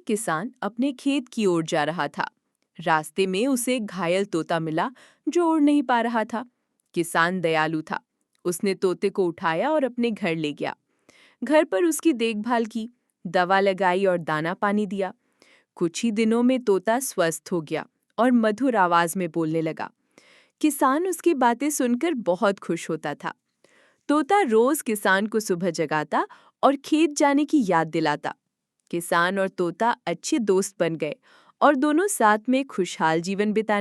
किसान अपने खेत की ओर जा रहा था। रास्ते में उसे एक घायल तोता मिला जो उड़ नहीं पा रहा था। किसान दयालु था। उसने तोते को उठाया और अपने घर ले गया। घर पर उसकी देखभाल की, दवा लगाई और दाना पानी दिया। कुछ ही दिनों में तोता स्वस्थ हो गया और मधुर आवाज में बोलने लगा। किसान उसकी बातें सुनकर बहुत खुश होता था। तोता रोज किसान को सुबह जगाता और खेत जाने की याद दिलाता। किसान और तोता अच्छे दोस्त बन गए और दोनों साथ में खुशहाल जीवन बिताने